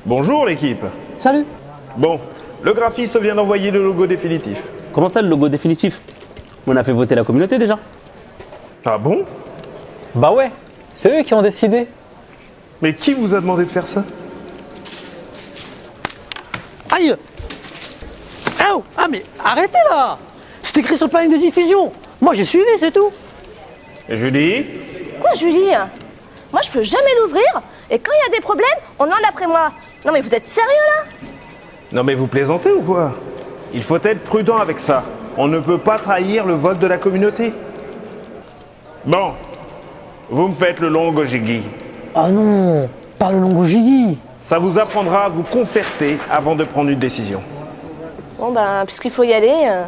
Bonjour l'équipe. Salut. Bon, le graphiste vient d'envoyer le logo définitif. Comment ça, le logo définitif? On a fait voter la communauté déjà. Ah bon? Bah ouais, c'est eux qui ont décidé. Mais qui vous a demandé de faire ça? Aïe. Oh, ah mais arrêtez là. C'est écrit sur le planning de diffusion. Moi j'ai suivi, c'est tout. Et Julie? Quoi, Julie? Moi, je peux jamais l'ouvrir. Et quand il y a des problèmes, on en a après moi. Non, mais vous êtes sérieux, là? Non mais vous plaisantez ou quoi? Il faut être prudent avec ça. On ne peut pas trahir le vote de la communauté. Bon, vous me faites le long Gojigi. Oh non, pas le longo Gigi. Ça vous apprendra à vous concerter avant de prendre une décision. Bon, ben, puisqu'il faut y aller...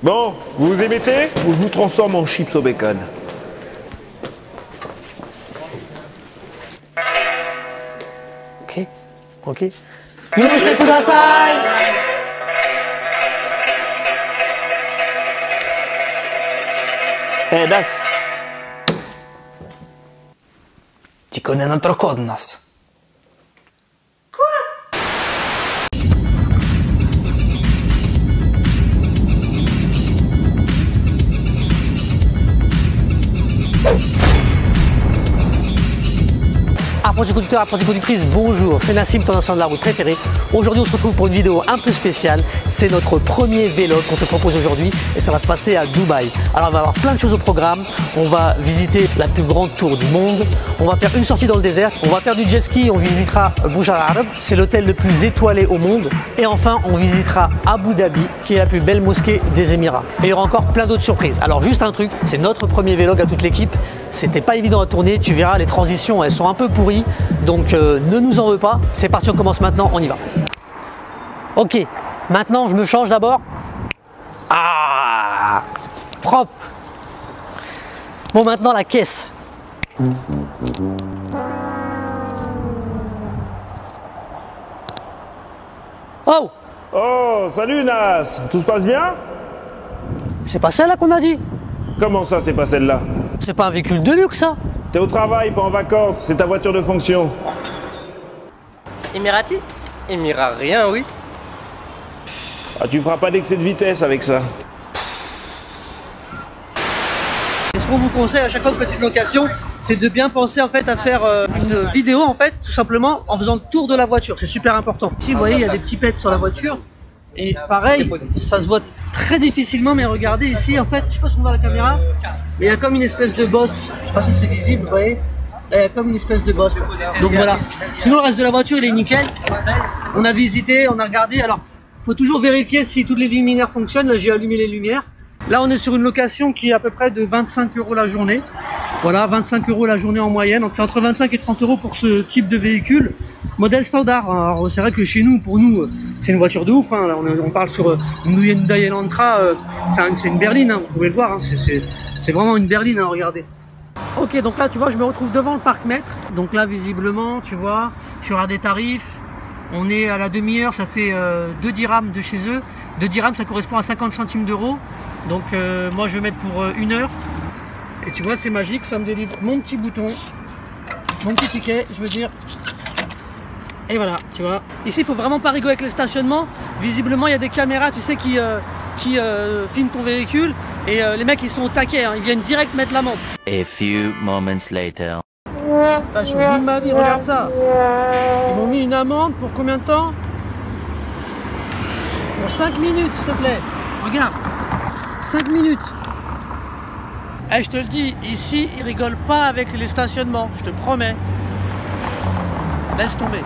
Bon, vous vous émettez ou je vous transforme en chips au bacon? Ok, ok. Yoroshiku kudasai. Das. Тільки не натрокод нас. Apprentis conducteurs, apprentis conductrices, bonjour, c'est Nassim, ton ancien de la route préféré. Aujourd'hui on se retrouve pour une vidéo un peu spéciale. C'est notre premier vlog qu'on te propose aujourd'hui et ça va se passer à Dubaï. Alors on va avoir plein de choses au programme. On va visiter la plus grande tour du monde. On va faire une sortie dans le désert. On va faire du jet ski, on visitera Burj Al Arab. C'est l'hôtel le plus étoilé au monde. Et enfin on visitera Abu Dhabi qui est la plus belle mosquée des Émirats. Et il y aura encore plein d'autres surprises. Alors juste un truc, c'est notre premier vlog à toute l'équipe. C'était pas évident à tourner, tu verras les transitions elles sont un peu pourries. Donc ne nous en veux pas, c'est parti, on commence maintenant, on y va. Ok, maintenant je me change d'abord. Ah, propre. Bon, maintenant la caisse. Oh, Oh, salut Nas. Tout se passe bien? c'est pas celle-là qu'on a dit. Comment ça, c'est pas celle-là? C'est pas un véhicule de luxe ça. T'es au travail, pas en vacances, c'est ta voiture de fonction. Émirati? Émirat rien, oui. Ah, tu feras pas d'excès de vitesse avec ça. Et ce qu'on vous conseille à chaque fois que vous faites une location, c'est de bien penser en fait à faire une vidéo en fait, tout simplement en faisant le tour de la voiture. C'est super important. Ici, vous voyez, il y a des petits pets sur la voiture. Et pareil, ça se voit très difficilement, mais regardez ici, en fait, je sais pas si on voit la caméra, mais il y a comme une espèce de bosse. Je sais pas si c'est visible, vous voyez. Il y a comme une espèce de bosse. Donc voilà. Sinon, le reste de la voiture, il est nickel. On a visité, on a regardé. Alors, faut toujours vérifier si toutes les luminaires fonctionnent. Là, j'ai allumé les lumières. Là, on est sur une location qui est à peu près de 25 € la journée. Voilà, 25 € la journée en moyenne. Donc, c'est entre 25 et 30 € pour ce type de véhicule. Modèle standard. Alors, c'est vrai que chez nous, pour nous, c'est une voiture de ouf. Hein. Là, on parle sur une Hyundai Elantra. C'est une berline, hein. Vous pouvez le voir. Hein. C'est vraiment une berline, hein. Regardez. Ok, donc là, tu vois, je me retrouve devant le parc-mètre. Donc là, visiblement, tu vois, tu auras des tarifs. On est à la demi-heure, ça fait 2 dirhams de chez eux. 2 dirhams, ça correspond à 50 centimes d'euros. Donc moi, je vais mettre pour 1 heure. Et tu vois, c'est magique, ça me délivre mon petit bouton, mon petit ticket, je veux dire. Et voilà, tu vois. Ici, il faut vraiment pas rigoler avec le stationnement. Visiblement, il y a des caméras, tu sais, qui filment ton véhicule. Et les mecs, ils sont au taquet, hein. Ils viennent direct mettre l'amende. A few moments later. Là, je suis au bout de ma vie, regarde ça. Ils m'ont mis une amende pour combien de temps? Pour 5 minutes, s'il te plaît. Regarde. 5 minutes. Eh, je te le dis, ici, ils rigolent pas avec les stationnements, je te promets. Laisse tomber.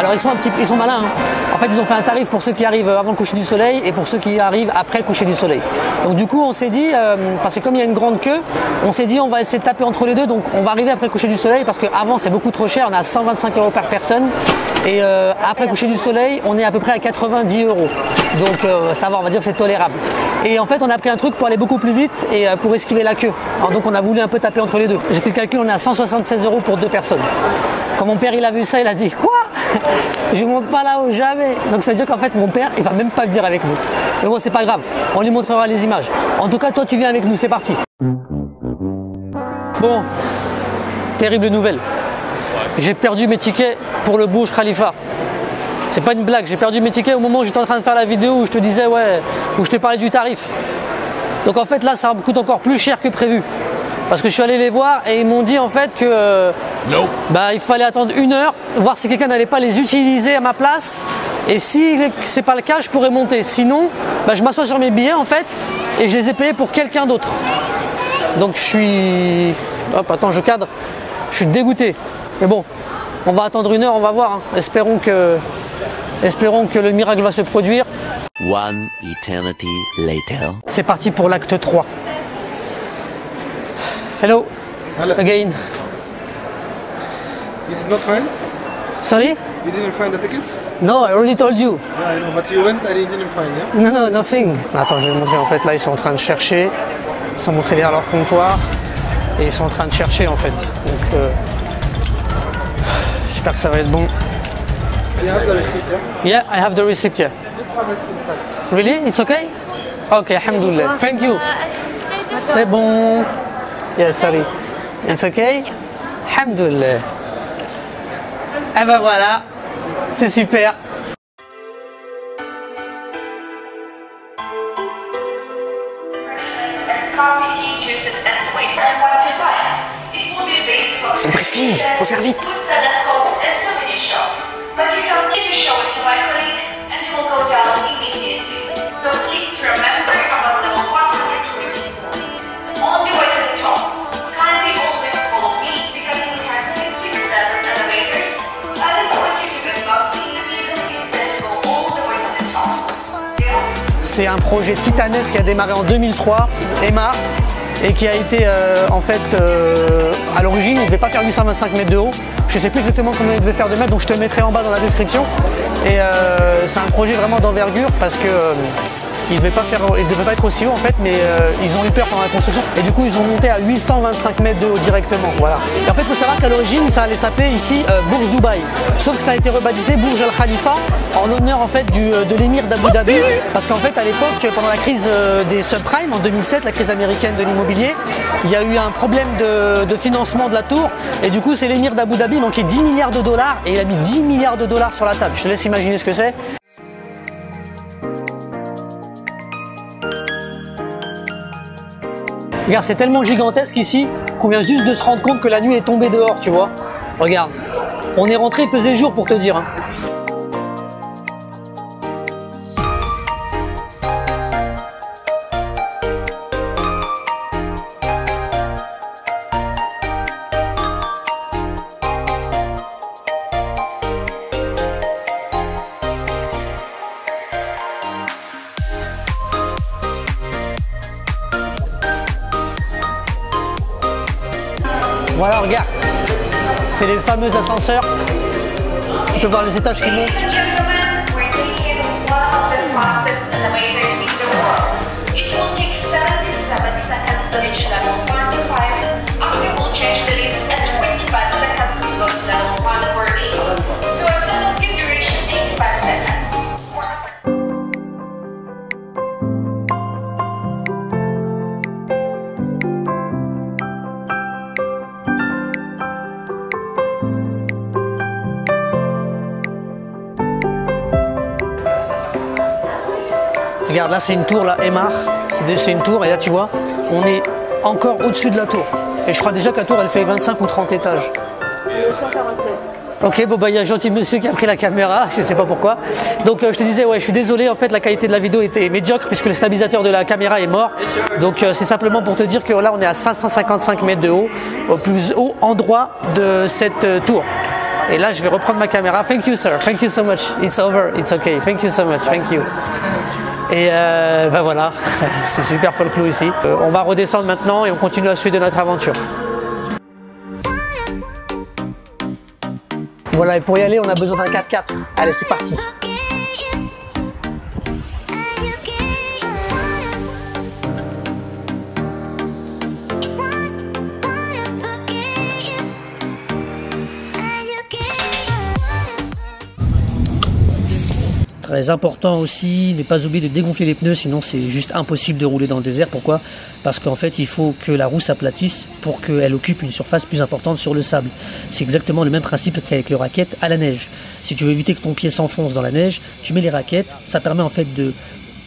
Alors ils sont malins. Hein. En fait, ils ont fait un tarif pour ceux qui arrivent avant le coucher du soleil et pour ceux qui arrivent après le coucher du soleil. Donc du coup, on s'est dit, parce que comme il y a une grande queue, on s'est dit on va essayer de taper entre les deux. Donc on va arriver après le coucher du soleil parce qu'avant c'est beaucoup trop cher. On est à 125 € par personne et après le coucher du soleil, on est à peu près à 90 €. Donc ça va, on va dire c'est tolérable. Et en fait, on a pris un truc pour aller beaucoup plus vite et pour esquiver la queue. Alors donc on a voulu un peu taper entre les deux. J'ai fait le calcul, on est à 176 € pour 2 personnes. Quand mon père il a vu ça, il a dit quoi? Je monte pas là-haut jamais. Donc ça veut dire qu'en fait mon père il va même pas venir avec nous. Mais bon, c'est pas grave, on lui montrera les images. En tout cas, toi tu viens avec nous, c'est parti. Bon, terrible nouvelle. J'ai perdu mes tickets pour le Burj Khalifa. C'est pas une blague, j'ai perdu mes tickets au moment où j'étais en train de faire la vidéo où je te disais ouais, où je te parlais du tarif. Donc en fait là ça me coûte encore plus cher que prévu. Parce que je suis allé les voir et ils m'ont dit en fait que il fallait attendre 1 heure, voir si quelqu'un n'allait pas les utiliser à ma place. Et si c'est pas le cas, je pourrais monter. Sinon, je m'assois sur mes billets en fait et je les ai payés pour quelqu'un d'autre. Donc je suis... Hop, attends, je cadre. Je suis dégoûté. Mais bon, on va attendre 1 heure, on va voir. Hein. Espérons que le miracle va se produire. One eternity later. C'est parti pour l'acte 3. Hello. Hello. Again. You did not find? Sorry? You didn't find the tickets? No, I already told you. Yeah, I know, but you went and you didn't find, yeah? No, no, nothing. Attends, je vais te montrer. En fait, là, ils sont en train de chercher. Ils sont montrés derrière leur comptoir. Et ils sont en train de chercher, en fait. Donc, j'espère que ça va être bon. You have the receipt, yeah? Yeah, I have the receipt, yeah. Just have it inside. Really? It's okay? Okay, alhamdulillah. Thank you. C'est bon. Yeah, sorry. It's okay? Alhamdulillah. Eh ben voilà, c'est super. C'est le briefing, faut faire vite. C'est un projet titanesque qui a démarré en 2003, Emar, et qui a été en fait à l'origine, il ne devait pas faire 825 mètres de haut. Je ne sais plus exactement combien il devait faire de mètres, donc je te mettrai en bas dans la description. Et c'est un projet vraiment d'envergure parce que il devait pas être aussi haut en fait, mais ils ont eu peur pendant la construction et du coup ils ont monté à 825 mètres de haut directement. Voilà. Et en fait, il faut savoir qu'à l'origine, ça allait s'appeler ici Burj Dubaï, sauf que ça a été rebaptisé Burj Al Khalifa en l'honneur en fait de l'émir d'Abu Dhabi, parce qu'en fait à l'époque, pendant la crise des subprimes en 2007, la crise américaine de l'immobilier, il y a eu un problème de financement de la tour et du coup c'est l'émir d'Abu Dhabi, il manquait 10 milliards de dollars et il a mis 10 milliards de dollars sur la table. Je te laisse imaginer ce que c'est. Regarde, c'est tellement gigantesque ici qu'on vient juste de se rendre compte que la nuit est tombée dehors, tu vois. Regarde, on est rentré, il faisait jour pour te dire. Hein. Voilà, regarde, c'est les fameux ascenseurs. Tu peux voir les étages qui montent. Regarde, là c'est une tour, là, Emar, c'est une tour et là tu vois, on est encore au-dessus de la tour. Et je crois déjà que la tour elle fait 25 ou 30 étages. 147. Ok, bon bah il y a un gentil monsieur qui a pris la caméra, je sais pas pourquoi. Donc je te disais, ouais, je suis désolé, en fait la qualité de la vidéo était médiocre puisque le stabilisateur de la caméra est mort. Donc c'est simplement pour te dire que là on est à 555 mètres de haut, au plus haut endroit de cette tour. Et là, je vais reprendre ma caméra. Thank you, sir. Thank you so much. It's over. It's okay. Thank you so much. Thank you. Et ben voilà, c'est super folklore ici. On va redescendre maintenant et on continue à suivre notre aventure. Voilà, et pour y aller, on a besoin d'un 4x4. Allez, c'est parti. Très important aussi, ne pas oublier de dégonfler les pneus, sinon c'est juste impossible de rouler dans le désert. Pourquoi? Parce qu'en fait, il faut que la roue s'aplatisse pour qu'elle occupe une surface plus importante sur le sable. C'est exactement le même principe qu'avec les raquettes à la neige. Si tu veux éviter que ton pied s'enfonce dans la neige, tu mets les raquettes, ça permet en fait de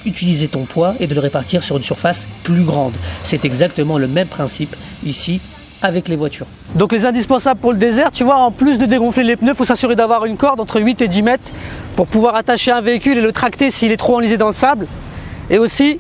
utiliser ton poids et de le répartir sur une surface plus grande. C'est exactement le même principe ici avec les voitures. Donc les indispensables pour le désert, tu vois, en plus de dégonfler les pneus, il faut s'assurer d'avoir une corde entre 8 et 10 mètres pour pouvoir attacher un véhicule et le tracter s'il est trop enlisé dans le sable. Et aussi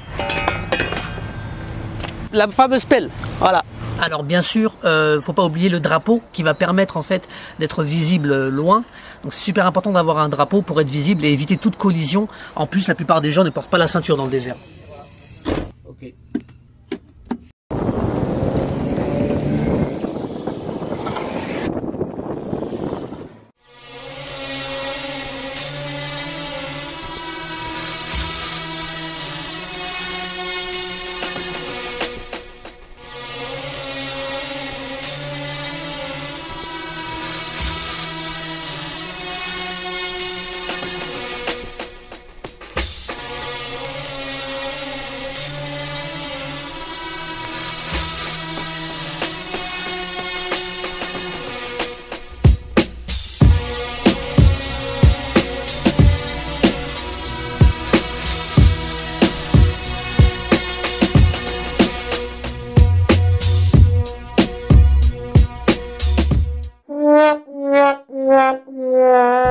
la fameuse pelle. Voilà. Alors bien sûr, faut pas oublier le drapeau qui va permettre en fait d'être visible loin. Donc c'est super important d'avoir un drapeau pour être visible et éviter toute collision. En plus, la plupart des gens ne portent pas la ceinture dans le désert. Ok.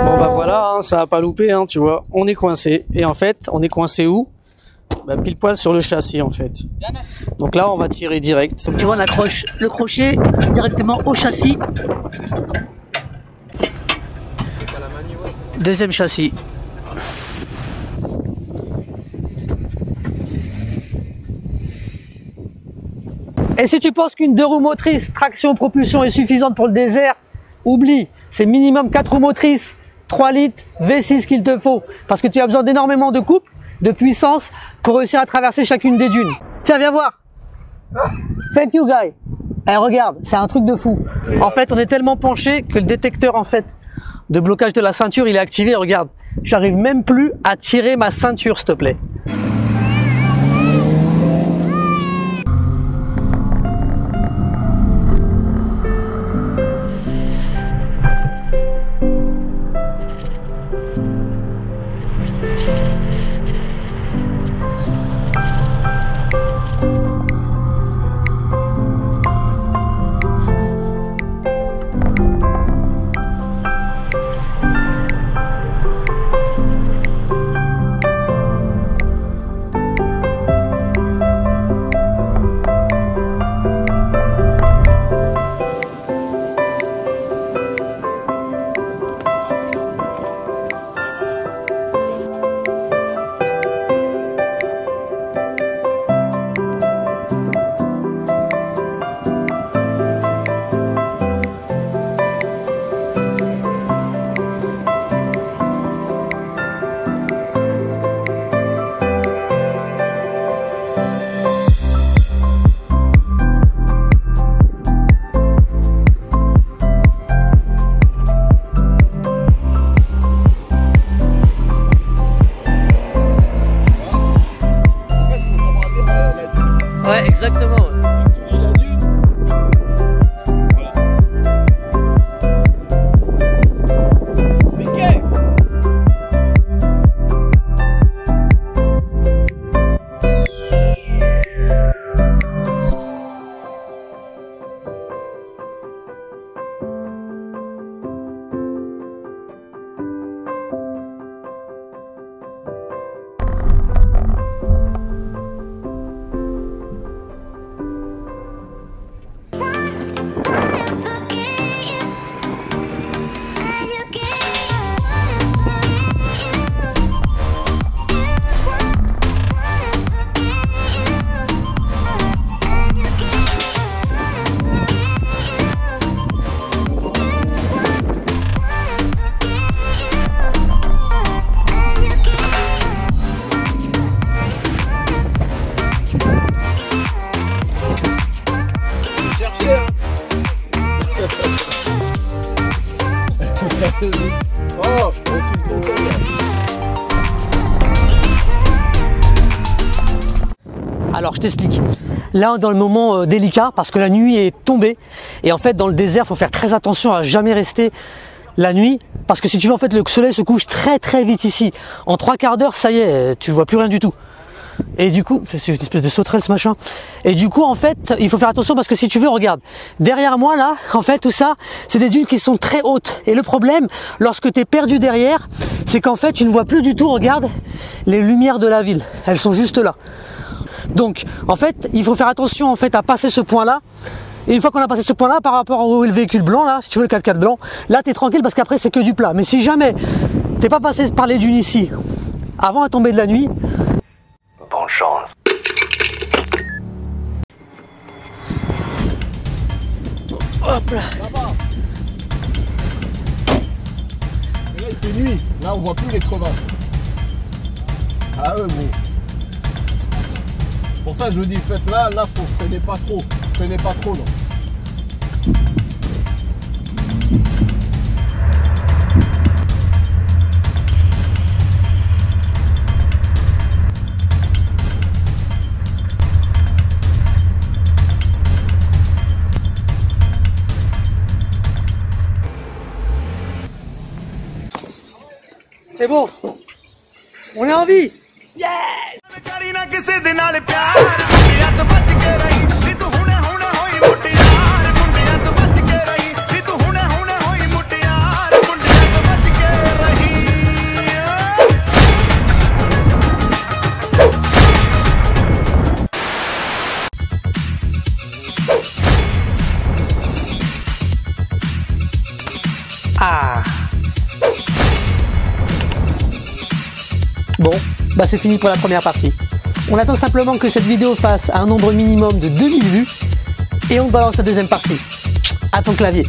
Bon bah voilà, hein, ça a pas loupé, hein, tu vois, on est coincé. Et en fait, on est coincé où? Bah, pile poil sur le châssis en fait. Donc là, on va tirer direct. Donc tu vois, on accroche le crochet directement au châssis. Deuxième châssis. Et si tu penses qu'une 2 roues motrices, traction, propulsion est suffisante pour le désert, oublie, c'est minimum 4 roues motrices, 3 litres, V6 qu'il te faut. Parce que tu as besoin d'énormément de couple, de puissance pour réussir à traverser chacune des dunes. Tiens, viens voir. Thank you, guy. Eh, regarde, c'est un truc de fou. En fait, on est tellement penché que le détecteur en fait de blocage de la ceinture, il est activé. Regarde, j'arrive même plus à tirer ma ceinture, s'il te plaît. Ouais, exactement. Alors je t'explique. Là, dans le moment délicat, parce que la nuit est tombée, et en fait dans le désert, il faut faire très attention à jamais rester la nuit, parce que si tu veux, en fait, le soleil se couche très très vite ici. En 3/4 d'heure, ça y est, tu vois plus rien du tout. Et du coup, c'est une espèce de sauterelle ce machin. Et du coup, en fait, il faut faire attention parce que si tu veux, regarde, derrière moi là, en fait, tout ça, c'est des dunes qui sont très hautes. Et le problème, lorsque tu es perdu derrière, c'est qu'en fait, tu ne vois plus du tout, regarde, les lumières de la ville. Elles sont juste là. Donc, en fait, il faut faire attention en fait à passer ce point-là. Et une fois qu'on a passé ce point-là, par rapport au véhicule blanc, là, si tu veux le 4x4 blanc, là, tu es tranquille parce qu'après, c'est que du plat. Mais si jamais t'es pas passé par les dunes ici, avant la tombée de la nuit, bonne chance. hop là. Et là, il fait nuit. Là, on voit plus les crevasses. Ah ouais, bon. Pour ça, je dis, faites là, faut freinez pas trop. Freinez pas trop, non. C'est bon. On est en vie. Ah. Bon, bah c'est fini pour la première partie. On attend simplement que cette vidéo fasse un nombre minimum de 2000 vues et on balance la deuxième partie. À ton clavier.